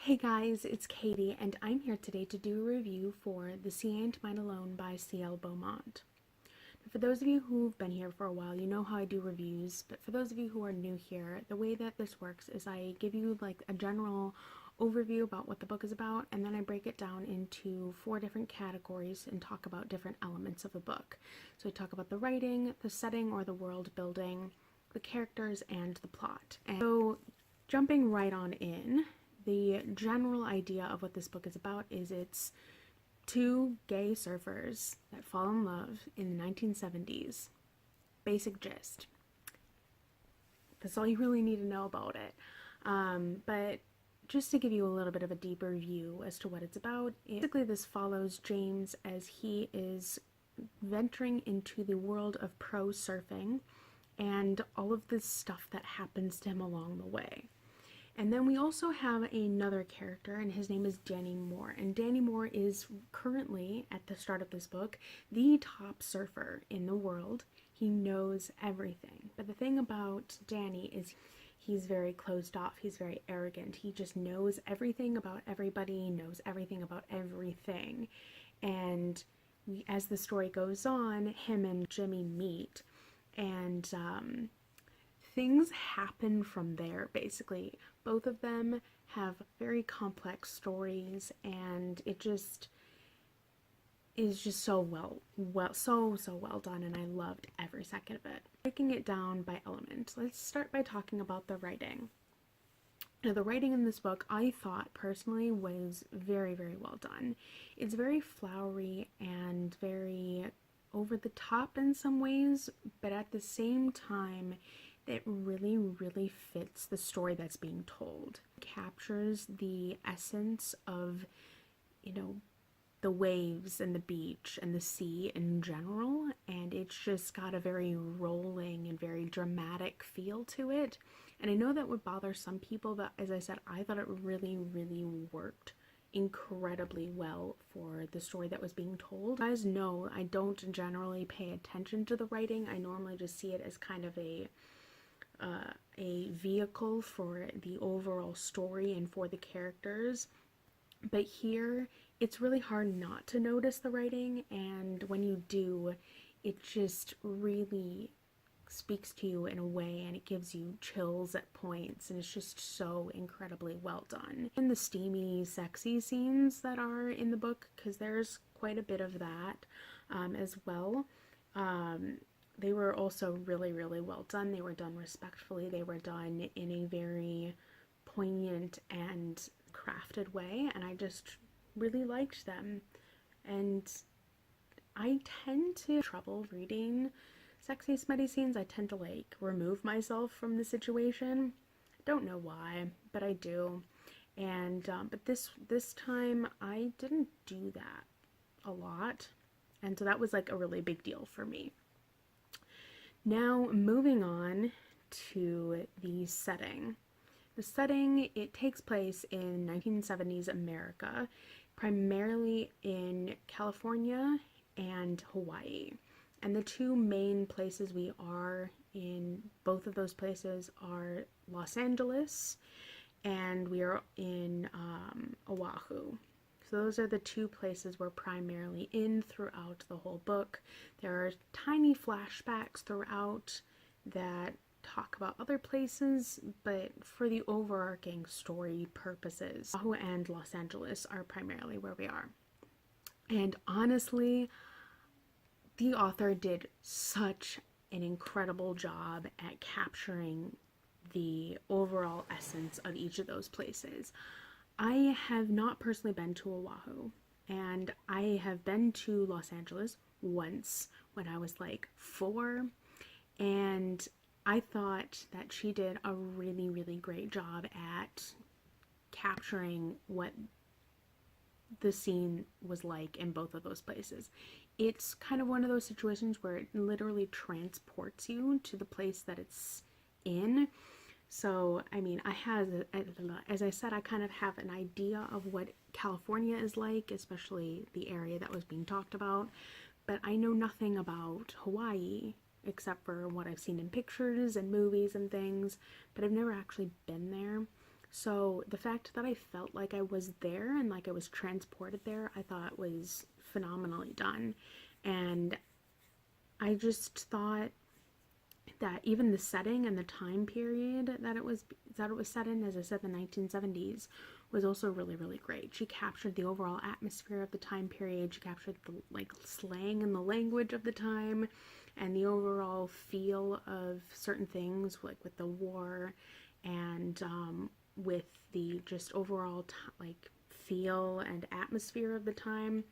Hey guys, it's Katie, and I'm here today to do a review for The Sea Ain't Mine Alone by C.L. Beaumont. Now, for those of you who've been here for a while, you know how I do reviews, but for those of you who are new here, the way that this works is I give you like a general overview about what the book is about, and then I break it down into 4 different categories and talk about different elements of the book. So I talk about the writing, the setting or the world building, the characters, and the plot. And so jumping right on in, the general idea of what this book is about is it's 2 gay surfers that fall in love in the 1970s. Basic gist. That's all you really need to know about it. But just to give you a little bit of a deeper view as to what it's about, basically this follows James as he is venturing into the world of pro surfing and all of the stuff that happens to him along the way. And then we also have another character, and his name is Danny Moore. And Danny Moore is currently, at the start of this book, the top surfer in the world. He knows everything. But the thing about Danny is he's very closed off. He's very arrogant. He just knows everything about everybody, knows everything about everything. And as the story goes on, him and Jimmy meet, and things happen from there, basically. Both of them have very complex stories, and it just is just so well done, and I loved every second of it. Breaking it down by element, let's start by talking about the writing. Now, the writing in this book, I thought personally, was very, very well done. It's very flowery and very over the top in some ways, but at the same time, it really, really fits the story that's being told. It captures the essence of, the waves and the beach and the sea in general, and it's just got a very rolling and very dramatic feel to it. And I know that would bother some people, but as I said, I thought it really, really worked incredibly well for the story that was being told. You guys know I don't generally pay attention to the writing. I normally just see it as kind of a vehicle for the overall story and for the characters, but here it's really hard not to notice the writing, and when you do, it just really speaks to you in a way, and it gives you chills at points, and it's just so incredibly well done. And the steamy, sexy scenes that are in the book, because there's quite a bit of that as well. They were also really, really well done. They were done respectfully. They were done in a very poignant and crafted way, and I just really liked them. And I tend to have trouble reading sexy, smutty scenes. I tend to remove myself from the situation. Don't know why, but I do. And but this time I didn't do that a lot, and so that was like a really big deal for me. Now, moving on to the setting. The setting, it takes place in 1970s America, primarily in California and Hawaii. And the 2 main places we are in both of those places are Los Angeles, and we are in Oahu. So those are the 2 places we're primarily in throughout the whole book. There are tiny flashbacks throughout that talk about other places, but for the overarching story purposes, Oahu and Los Angeles are primarily where we are. And honestly, the author did such an incredible job at capturing the overall essence of each of those places. I have not personally been to Oahu, and I have been to Los Angeles once when I was like 4, and I thought that she did a really, really great job at capturing what the scene was like in both of those places. It's kind of one of those situations where it literally transports you to the place that it's in. So, I mean, as I said, I kind of have an idea of what California is like, especially the area that was being talked about, but I know nothing about Hawaii except for what I've seen in pictures and movies and things, but I've never actually been there. So the fact that I felt like I was there and like I was transported there, I thought was phenomenally done. And I just thought that even the setting and the time period that it was set in, as I said, the 1970s, was also really, really great. She captured the overall atmosphere of the time period. She captured the like slang and the language of the time, and the overall feel of certain things, like with the war, and with the just overall like feel and atmosphere of the time.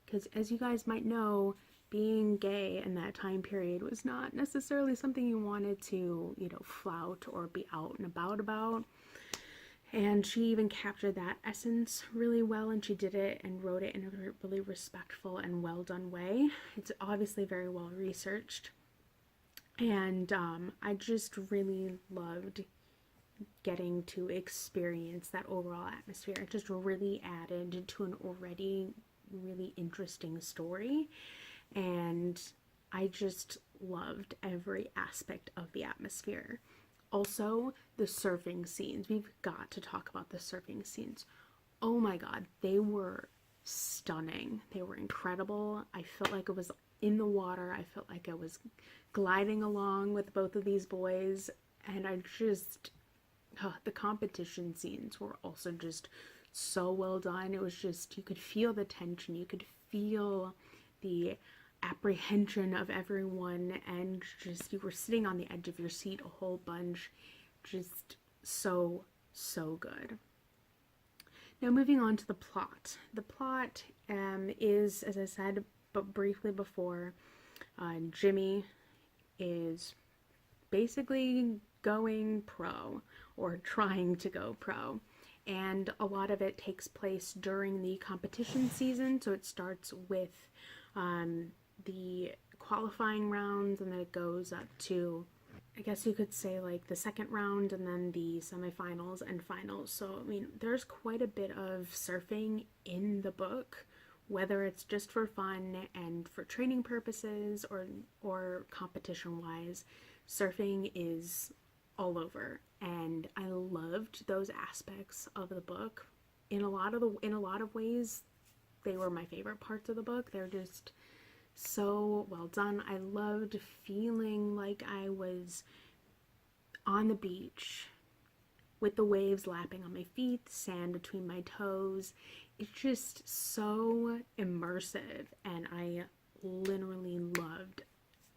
Because as you guys might know, being gay in that time period was not necessarily something you wanted to, flout or be out and about. And she even captured that essence really well, and she did it and wrote it in a really respectful and well done way. It's obviously very well researched. And I just really loved getting to experience that overall atmosphere. It just really added to an already really interesting story, and I just loved every aspect of the atmosphere. Also, the surfing scenes. We've got to talk about the surfing scenes. Oh my god, they were stunning. They were incredible. I felt like I was in the water. I felt like I was gliding along with both of these boys, and the competition scenes were also just so well done. It was just, you could feel the tension, you could feel the apprehension of everyone, and just, you were sitting on the edge of your seat a whole bunch. Just so, so good. Now, moving on to the plot. The plot is, as I said but briefly before, Jimmy is basically going pro, or trying to go pro. And a lot of it takes place during the competition season. So it starts with the qualifying rounds, and then it goes up to, I guess you could say, like the second round, and then the semifinals and finals. So, I mean, there's quite a bit of surfing in the book, whether it's just for fun and for training purposes, or competition wise. Surfing is all over, and I loved those aspects of the book. In a lot of ways, they were my favorite parts of the book. They're just so well done. I loved feeling like I was on the beach with the waves lapping on my feet, sand between my toes. It's just so immersive, and I literally loved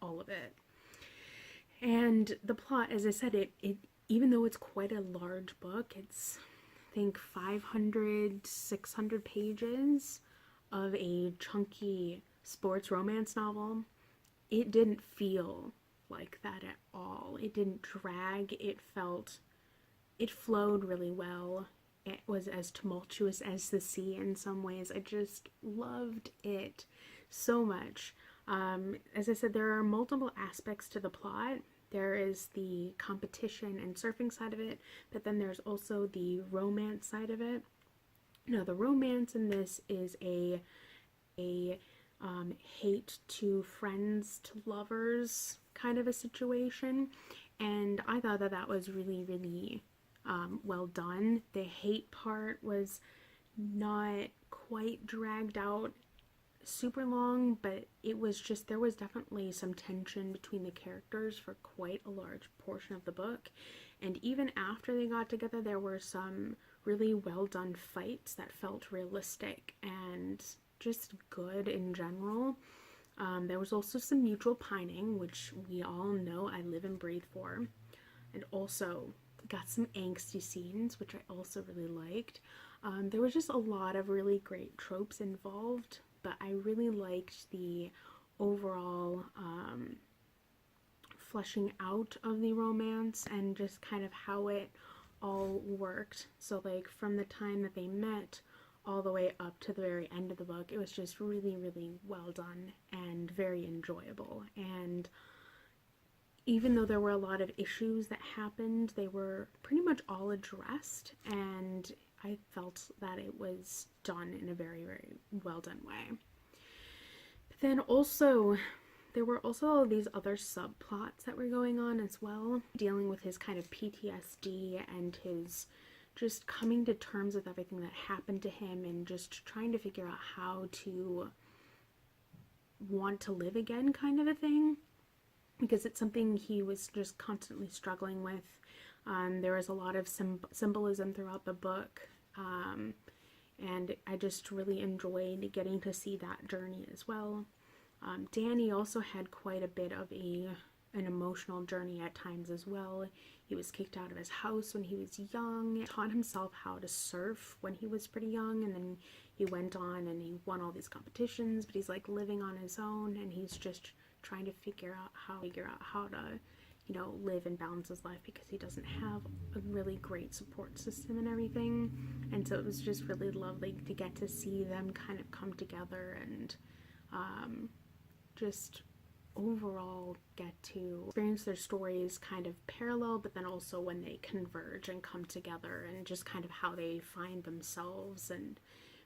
all of it. And the plot, as I said, it even though it's quite a large book, it's, I think, 500, 600 pages of a chunky sports romance novel. It didn't feel like that at all. It didn't drag. It flowed really well. It was as tumultuous as the sea in some ways. I just loved it so much. As I said, there are multiple aspects to the plot. There is the competition and surfing side of it, but then there's also the romance side of it. Now, the romance in this is a hate to friends to lovers kind of a situation, and I thought that was really, really well done. The hate part was not quite dragged out super long, but it was just, there was definitely some tension between the characters for quite a large portion of the book. And even after they got together, there were some really well done fights that felt realistic and just good in general. There was also some mutual pining, which we all know I live and breathe for. And also got some angsty scenes, which I also really liked. There was just a lot of really great tropes involved, but I really liked the overall fleshing out of the romance, and just kind of how it all worked. So, like, from the time that they met all the way up to the very end of the book, it was just really, really well done and very enjoyable. And even though there were a lot of issues that happened, they were pretty much all addressed, and I felt that it was done in a very, very well done way. But then also, there were also all these other subplots that were going on as well, dealing with his kind of PTSD and his just coming to terms with everything that happened to him and just trying to figure out how to want to live again, kind of a thing, because it's something he was just constantly struggling with. There was a lot of symbolism throughout the book, and I just really enjoyed getting to see that journey as well. Danny also had quite a bit of an emotional journey at times as well. He was kicked out of his house when he was young, taught himself how to surf when he was pretty young, and then he went on and he won all these competitions, but he's like living on his own, and he's just trying to figure out how to, you know, live and balance his life, because he doesn't have a really great support system and everything. And so it was just really lovely to get to see them kind of come together and just overall get to experience their stories kind of parallel, but then also when they converge and come together, and just kind of how they find themselves and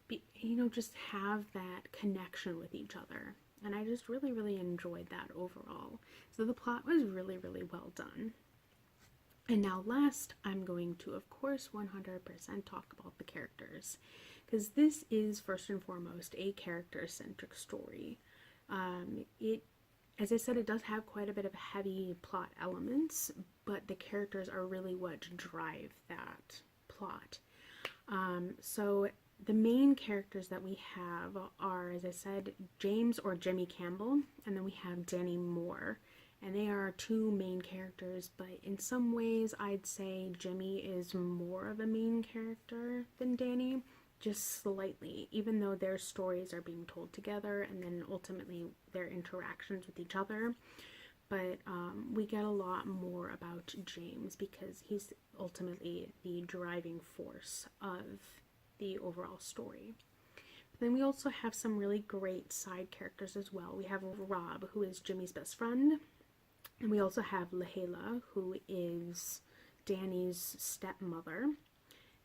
be, you know, just have that connection with each other. And I just really, really enjoyed that overall. So the plot was really, really well done. And now last, I'm going to, of course, 100% talk about the characters, because this is first and foremost a character-centric story. As I said, it does have quite a bit of heavy plot elements, but the characters are really what drive that plot. So the main characters that we have are, as I said, James or Jimmy Campbell, and then we have Danny Moore. And they are our two main characters, but in some ways I'd say Jimmy is more of a main character than Danny, just slightly, even though their stories are being told together and then ultimately their interactions with each other. But we get a lot more about James because he's ultimately the driving force of the overall story. But then we also have some really great side characters as well. We have Rob, who is Jimmy's best friend, and we also have Lahela, who is Danny's stepmother.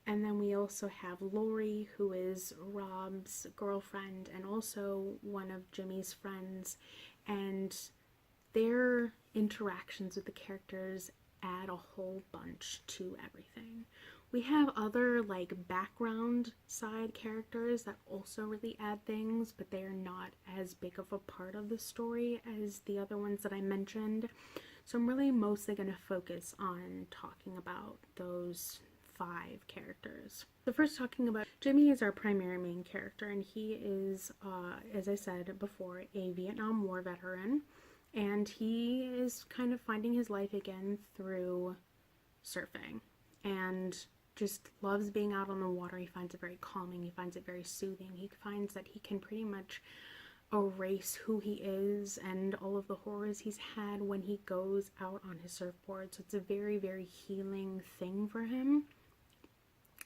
And then we also have Lori, who is Rob's girlfriend and also one of Jimmy's friends. And their interactions with the characters add a whole bunch to everything. We have other like background side characters that also really add things, but they are not as big of a part of the story as the other ones that I mentioned. So I'm really mostly going to focus on talking about those 5 characters. So first, talking about Jimmy is our primary main character, and he is, as I said before, a Vietnam War veteran, and he is kind of finding his life again through surfing, and just loves being out on the water. He finds it very calming, he finds it very soothing, he finds that he can pretty much erase who he is and all of the horrors he's had when he goes out on his surfboard. So it's a very, very healing thing for him.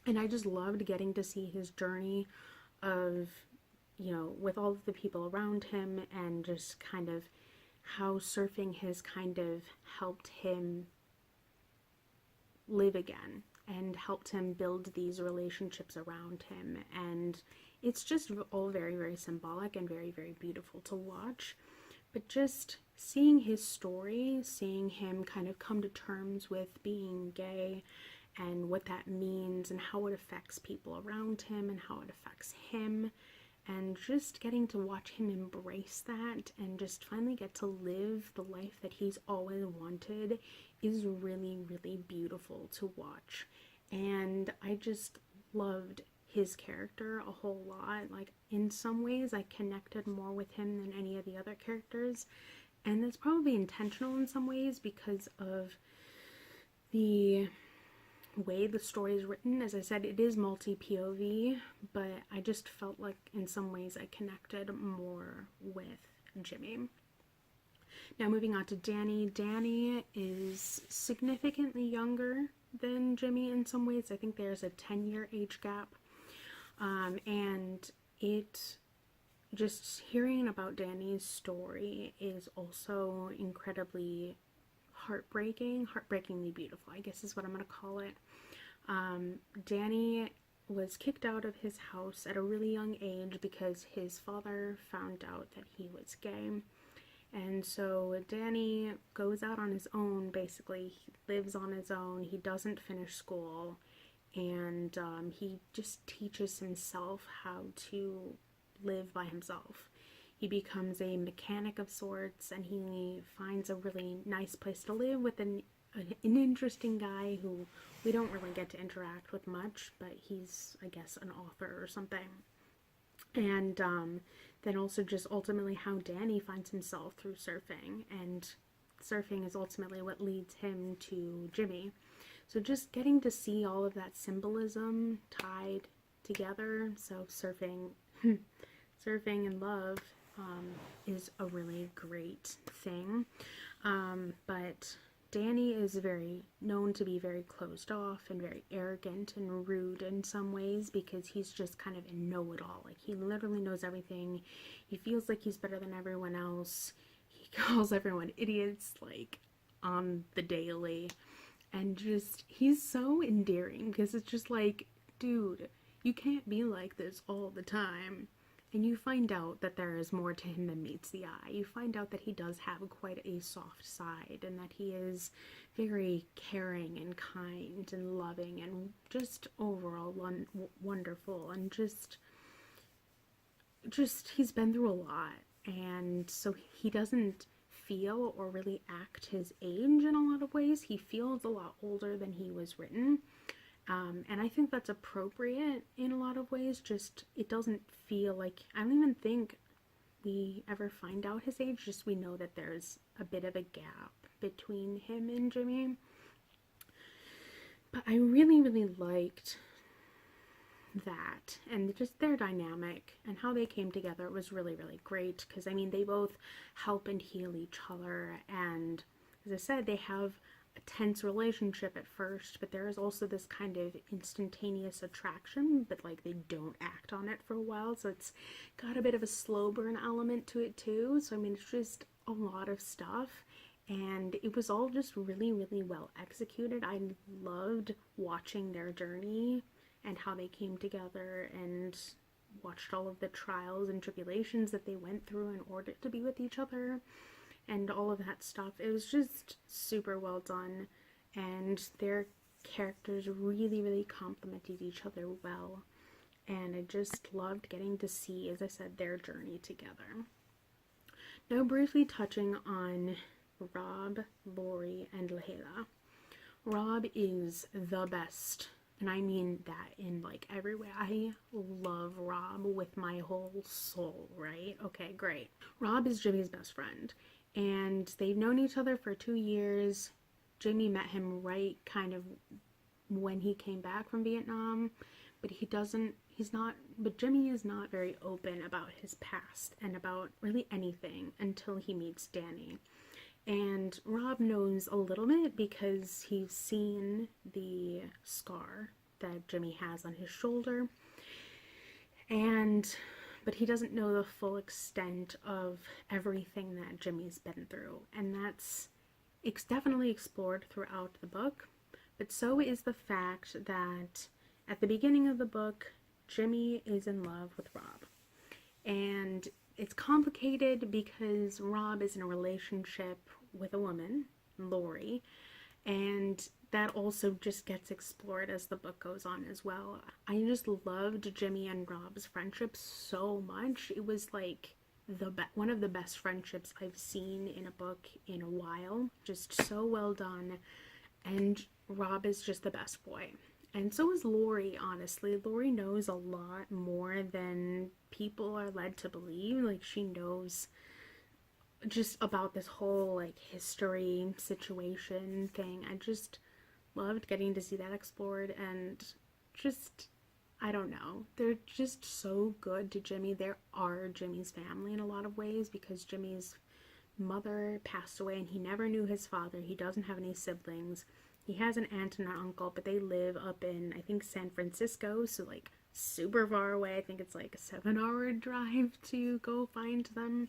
And I just loved getting to see his journey of, you know, with all of the people around him, and just kind of how surfing has kind of helped him live again and helped him build these relationships around him. And it's just all very, very symbolic and very, very beautiful to watch. But just seeing his story, seeing him kind of come to terms with being gay and what that means and how it affects people around him and how it affects him, and just getting to watch him embrace that and just finally get to live the life that he's always wanted is really, really beautiful to watch. And I just loved his character a whole lot. Like, in some ways I connected more with him than any of the other characters, and that's probably intentional in some ways because of the way the story is written. As I said, it is multi-POV, but I just felt like in some ways I connected more with Jimmy. Now moving on to Danny. Danny is significantly younger than Jimmy in some ways. I think there's a 10-year age gap. And it, just hearing about Danny's story is also incredibly heartbreakingly beautiful, I guess is what I'm going to call it. Danny was kicked out of his house at a really young age because his father found out that he was gay. And so Danny goes out on his own, basically. He lives on his own. He doesn't finish school. and he just teaches himself how to live by himself. He becomes a mechanic of sorts, and he finds a really nice place to live with an interesting guy who we don't really get to interact with much, but he's, I guess, an author or something. And then also just ultimately how Danny finds himself through surfing, and surfing is ultimately what leads him to Jimmy. So just getting to see all of that symbolism tied together. So surfing, surfing and love is a really great thing. But Danny is very known to be very closed off and very arrogant and rude in some ways, because he's just kind of a know-it-all. Like, he literally knows everything. He feels like he's better than everyone else. He calls everyone idiots, like, on the daily. And just, he's so endearing, because it's just like, dude, you can't be like this all the time. And you find out that there is more to him than meets the eye. You find out that he does have quite a soft side, and that he is very caring and kind and loving and just overall wonderful, and just he's been through a lot. And so he doesn't feel or really act his age in a lot of ways. He feels a lot older than he was written. And I think that's appropriate in a lot of ways. Just, it doesn't feel like, I don't even think we ever find out his age, just we know that there's a bit of a gap between him and Jimmy. But I really, really liked that, and just their dynamic and how they came together was really, really great, because I mean, they both help and heal each other, and as I said, they have a tense relationship at first, but there is also this kind of instantaneous attraction, but like they don't act on it for a while, so it's got a bit of a slow burn element to it too. So I mean, it's just a lot of stuff, and it was all just really, really well executed. I loved watching their journey and how they came together, and watched all of the trials and tribulations that they went through in order to be with each other, and all of that stuff. It was just super well done, and their characters really, really complemented each other well, and I just loved getting to see, as I said, their journey together. Now, briefly touching on Rob, Lori, and Lahela. Rob is the best, and I mean that in like every way. I love Rob with my whole soul, right? Okay, great. Rob is Jimmy's best friend, and they've known each other for 2 years. Jimmy met him right kind of when he came back from Vietnam, but Jimmy is not very open about his past and about really anything until he meets Danny. And Rob knows a little bit because he's seen the scar that Jimmy has on his shoulder, but he doesn't know the full extent of everything that Jimmy's been through, and it's definitely explored throughout the book. But so is the fact that at the beginning of the book, Jimmy is in love with Rob, and it's complicated because Rob is in a relationship with a woman, Lori, and that also just gets explored as the book goes on as well. I just loved Jimmy and Rob's friendship so much. It was like one of the best friendships I've seen in a book in a while. Just so well done, and Rob is just the best boy. And so is Lori, honestly. Lori knows a lot more than people are led to believe. Like, she knows just about this whole, like, history situation thing. I just loved getting to see that explored, and just, I don't know. They're just so good to Jimmy. They are Jimmy's family in a lot of ways, because Jimmy's mother passed away and he never knew his father. He doesn't have any siblings. He has an aunt and an uncle, but they live up in, I think, San Francisco, so like super far away. I think it's like a 7-hour drive to go find them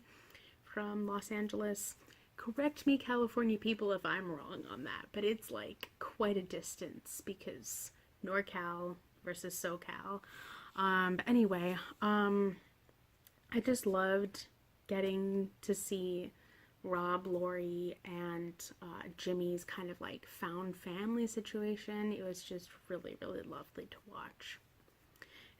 from Los Angeles. Correct me, California people, if I'm wrong on that, but it's like quite a distance because NorCal versus SoCal. But anyway, I just loved getting to see Rob, Lori, and Jimmy's kind of like found family situation. It was just really, really lovely to watch.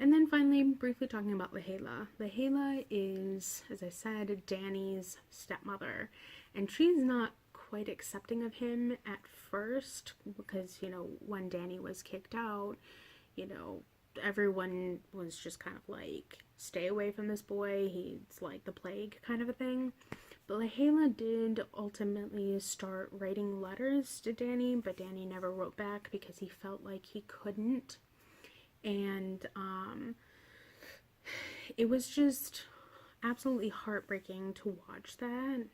And then finally, briefly talking about Lahela. Lahela is, as I said, Danny's stepmother, and she's not quite accepting of him at first because, when Danny was kicked out, everyone was just kind of like, stay away from this boy, he's like the plague kind of a thing. But Lahela did ultimately start writing letters to Danny, but Danny never wrote back because he felt like he couldn't. And it was just absolutely heartbreaking to watch that.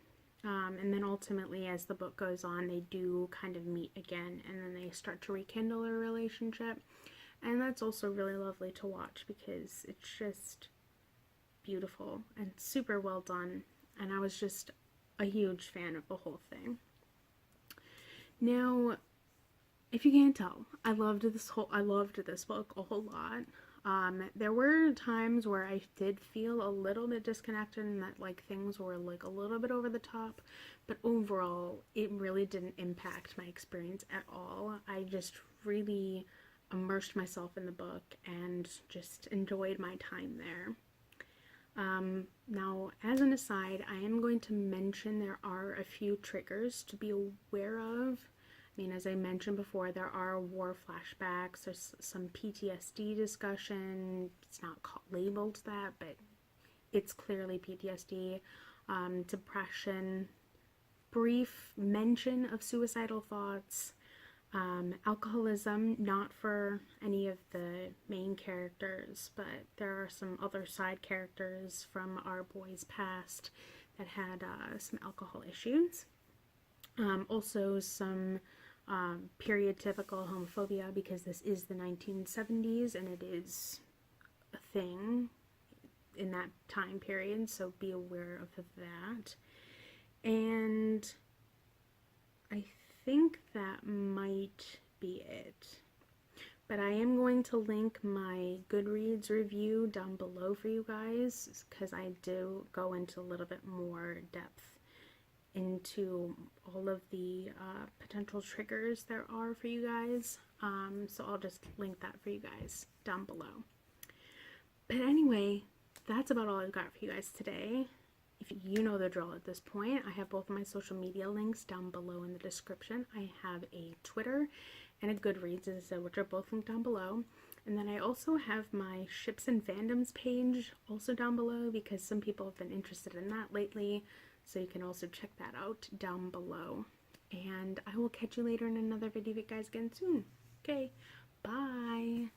And then ultimately, as the book goes on, they do kind of meet again, and then they start to rekindle their relationship. And that's also really lovely to watch because it's just beautiful and super well done. And I was just a huge fan of the whole thing. Now, if you can't tell, I loved this book a whole lot. There were times where I did feel a little bit disconnected and that like things were like a little bit over the top, but overall it really didn't impact my experience at all. I just really immersed myself in the book and just enjoyed my time there. Now, as an aside, I am going to mention there are a few triggers to be aware of. I mean, as I mentioned before, there are war flashbacks, there's some PTSD discussion. It's not labeled that, but it's clearly PTSD. Depression, brief mention of suicidal thoughts, alcoholism, not for any of the main characters, but there are some other side characters from our boy's past that had some alcohol issues. Also some period typical homophobia, because this is the 1970s and it is a thing in that time period, so be aware of that. And I think that might be it. But I am going to link my Goodreads review down below for you guys, because I do go into a little bit more depth into all of the potential triggers there are for you guys. So I'll just link that for you guys down below. But anyway, that's about all I've got for you guys today. If you know the drill at this point, I have both of my social media links down below in the description. I have a Twitter and a Goodreads, as I said, which are both linked down below. And then I also have my Ships and Fandoms page also down below, because some people have been interested in that lately. So you can also check that out down below. And I will catch you later in another video with you guys again soon. Okay, bye!